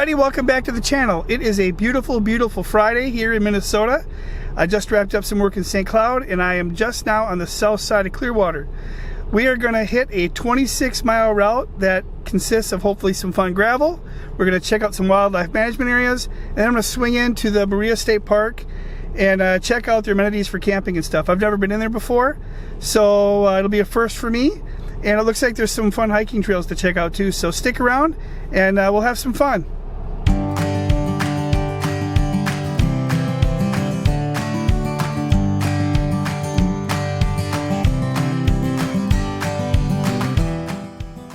everybody, welcome back to the channel. It is a beautiful, beautiful Friday here in Minnesota. I just wrapped up some work in St. Cloud and I am just now on the south side of Clearwater. We are going to hit a 26-mile route that consists of hopefully some fun gravel. We're going to check out some wildlife management areas, and then I'm going to swing into the Berea State Park and check out their amenities for camping and stuff. I've never been in there before, so it'll be a first for me. And it looks like there's some fun hiking trails to check out too, so stick around and we'll have some fun.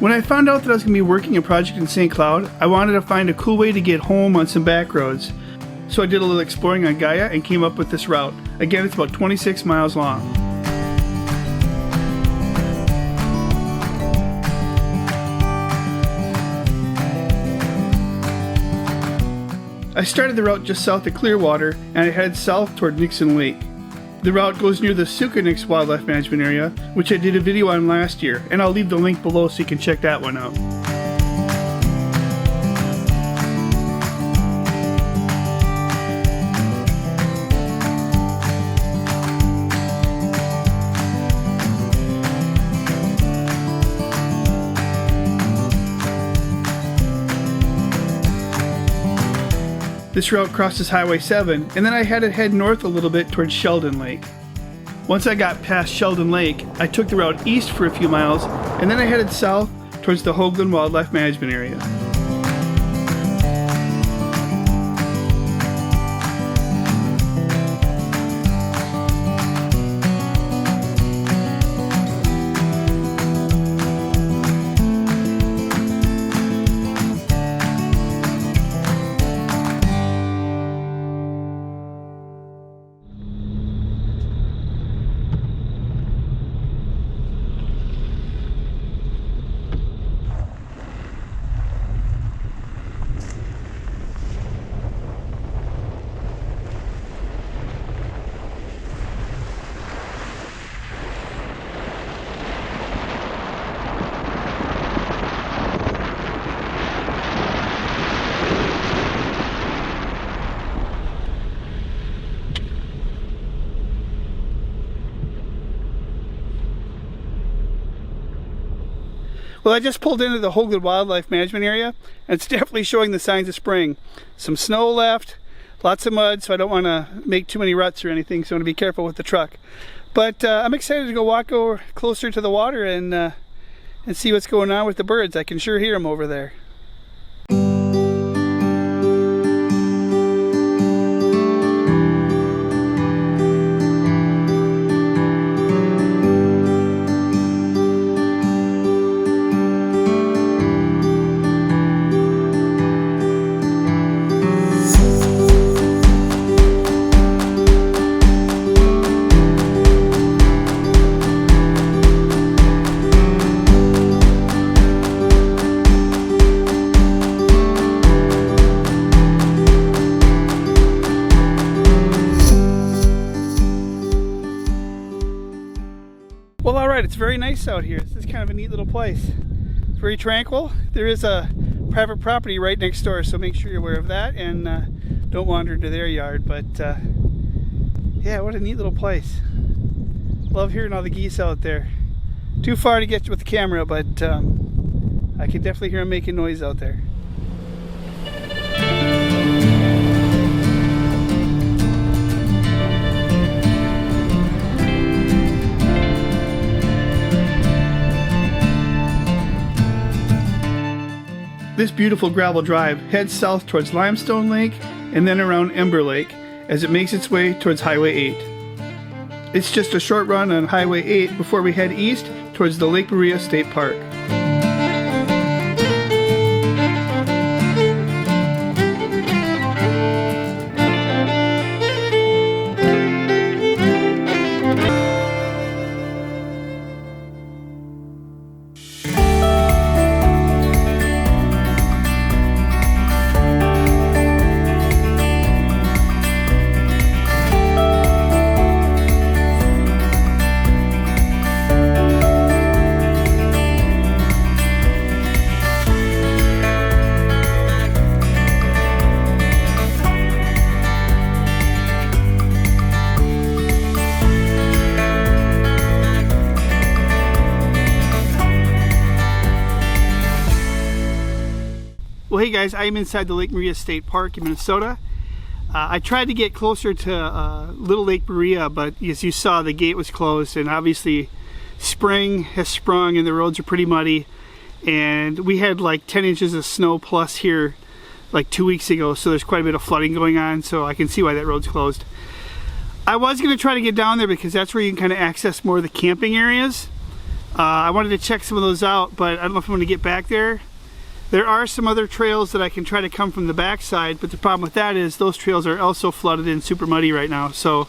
When I found out that I was going to be working a project in St. Cloud, I wanted to find a cool way to get home on some back roads. So I did a little exploring on Gaia and came up with this route. Again, it's about 26 miles long. I started the route just south of Clearwater and I headed south toward Nixon Lake. The route goes near the Sukanix Wildlife Management Area, which I did a video on last year, and I'll leave the link below so you can check that one out. This route crosses Highway 7, and then I had to head north a little bit towards Sheldon Lake. Once I got past Sheldon Lake, I took the route east for a few miles, and then I headed south towards the Hoagland Wildlife Management Area. Well, I just pulled into the Hoagland Wildlife Management Area, and it's definitely showing the signs of spring. Some snow left, lots of mud, so I don't want to make too many ruts or anything, so I want to be careful with the truck. But I'm excited to go walk over closer to the water and see what's going on with the birds. I can sure hear them over there. Well, alright, it's very nice out here. This is kind of a neat little place. It's very tranquil. There is a private property right next door, so make sure you're aware of that and don't wander into their yard. But yeah, what a neat little place. Love hearing all the geese out there. Too far to get with the camera, but I can definitely hear them making noise out there. This beautiful gravel drive heads south towards Limestone Lake and then around Ember Lake as it makes its way towards Highway 8. It's just a short run on Highway 8 before we head east towards the Lake Berea State Park. guys, I am inside the Lake Maria State Park in Minnesota. I tried to get closer to Little Lake Maria, but as you saw, the gate was closed, and obviously spring has sprung and the roads are pretty muddy, and we had like 10 inches of snow plus here like 2 weeks ago, so there's quite a bit of flooding going on, so I can see why that road's closed. I was going to try to get down there because that's where you can kind of access more of the camping areas. I wanted to check some of those out, but I don't know if I'm going to get back there. There are some other trails that I can try to come from the backside, but the problem with that is those trails are also flooded and super muddy right now. So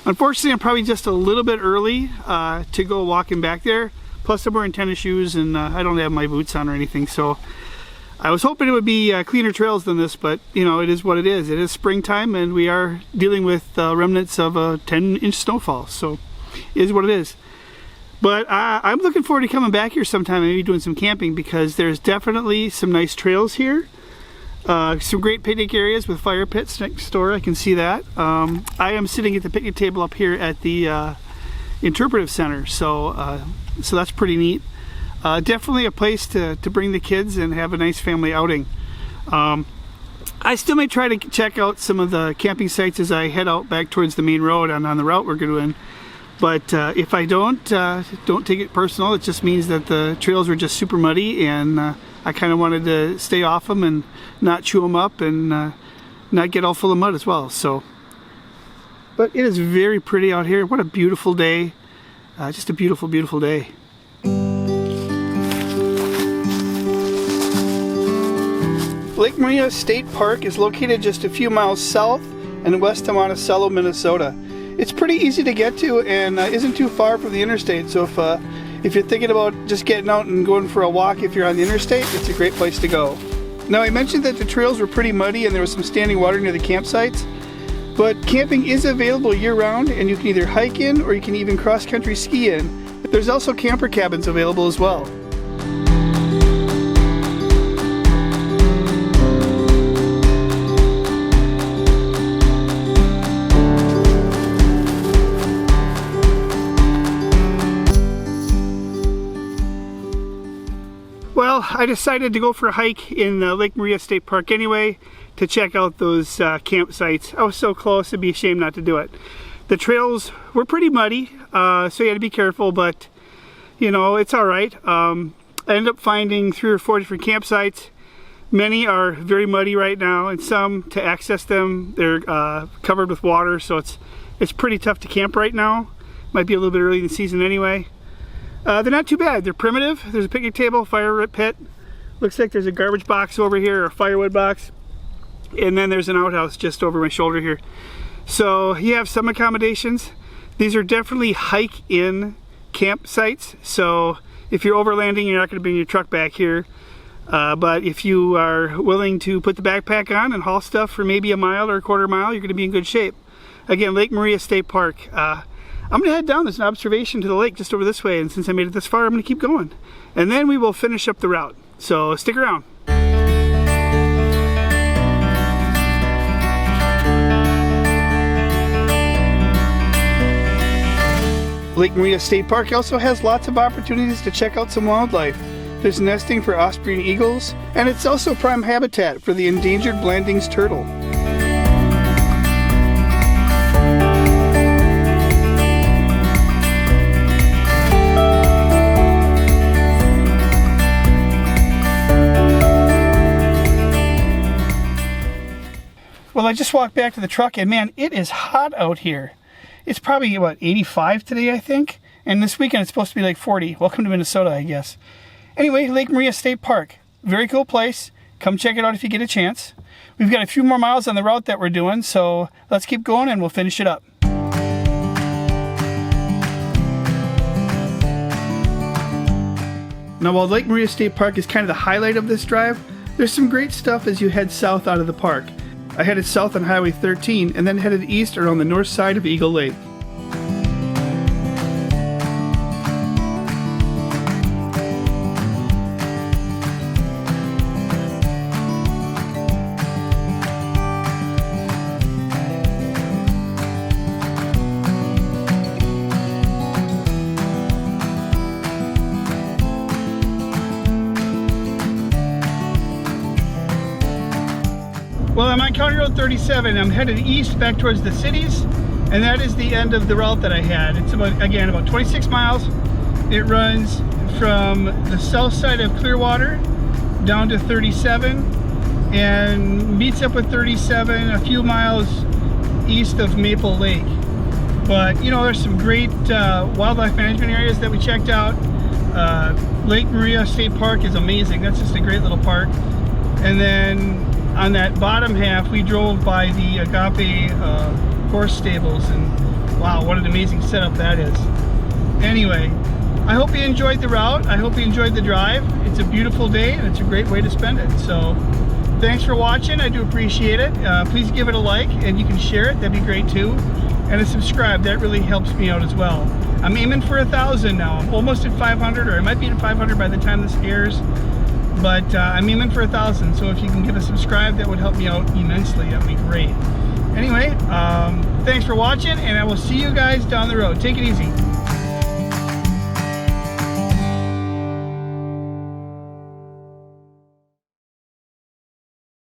unfortunately, I'm probably just a little bit early to go walking back there. Plus I'm wearing tennis shoes and I don't have my boots on or anything. So I was hoping it would be cleaner trails than this, but you know, it is what it is. It is springtime and we are dealing with remnants of a 10-inch snowfall. So it is what it is. But I'm looking forward to coming back here sometime and maybe doing some camping, because there's definitely some nice trails here. Some great picnic areas with fire pits next door, I can see that. I am sitting at the picnic table up here at the interpretive center, so so that's pretty neat. Definitely a place to bring the kids and have a nice family outing. I still may try to check out some of the camping sites as I head out back towards the main road on the route we're going. But if I don't take it personal. It just means that the trails were just super muddy, and I kind of wanted to stay off them and not chew them up and not get all full of mud as well. So, but it is very pretty out here. What a beautiful day. Just a beautiful, beautiful day. Lake Maria State Park is located just a few miles south and west of Monticello, Minnesota. It's pretty easy to get to and isn't too far from the interstate, so if you're thinking about just getting out and going for a walk if you're on the interstate, it's a great place to go. Now, I mentioned that the trails were pretty muddy and there was some standing water near the campsites, but camping is available year-round and you can either hike in or you can even cross-country ski in. There's also camper cabins available as well. Well, I decided to go for a hike in Lake Maria State Park anyway to check out those campsites. I was so close, it'd be a shame not to do it. The trails were pretty muddy, so you had to be careful, but you know, it's all right. I ended up finding 3 or 4 different campsites. Many are very muddy right now, and some, to access them, they're covered with water, so it's pretty tough to camp right now. Might be a little bit early in the season anyway. They're not too bad. They're primitive. There's a picnic table, fire pit. Looks like there's a garbage box over here, or a firewood box. And then there's an outhouse just over my shoulder here. So you have some accommodations. These are definitely hike-in campsites. So if you're overlanding, you're not going to bring your truck back here. But if you are willing to put the backpack on and haul stuff for maybe a mile or a quarter mile, you're going to be in good shape. Again, Lake Maria State Park. I'm going to head down. There's an observation to the lake just over this way, and since I made it this far, I'm going to keep going. And then we will finish up the route. So stick around. Lake Maria State Park also has lots of opportunities to check out some wildlife. There's nesting for osprey and eagles, and it's also prime habitat for the endangered Blanding's turtle. Well, I just walked back to the truck and man, it is hot out here. It's probably, what, 85 today, I think? And this weekend it's supposed to be like 40. Welcome to Minnesota, I guess. Anyway, Lake Maria State Park. Very cool place. Come check it out if you get a chance. We've got a few more miles on the route that we're doing, so let's keep going and we'll finish it up. Now, while Lake Maria State Park is kind of the highlight of this drive, there's some great stuff as you head south out of the park. I headed south on Highway 13 and then headed east around the north side of Eagle Lake. Road 37. I'm headed east back towards the cities, and that is the end of the route that I had. It's about, again, about 26 miles. It runs from the south side of Clearwater down to 37 and meets up with 37 a few miles east of Maple Lake. But you know, there's some great wildlife management areas that we checked out. Lake Maria State Park is amazing. That's just a great little park. And then on that bottom half, we drove by the Agape horse stables, and wow, what an amazing setup that is. Anyway, I hope you enjoyed the route. I hope you enjoyed the drive. It's a beautiful day and it's a great way to spend it. So thanks for watching. I do appreciate it. Please give it a like, and you can share it. That'd be great too. And a subscribe. That really helps me out as well. I'm aiming for 1,000 now. I'm almost at 500, or I might be at 500 by the time this airs. But I'm aiming for 1,000. So if you can give a subscribe, that would help me out immensely. That'd be great. Anyway, thanks for watching, and I will see you guys down the road. Take it easy.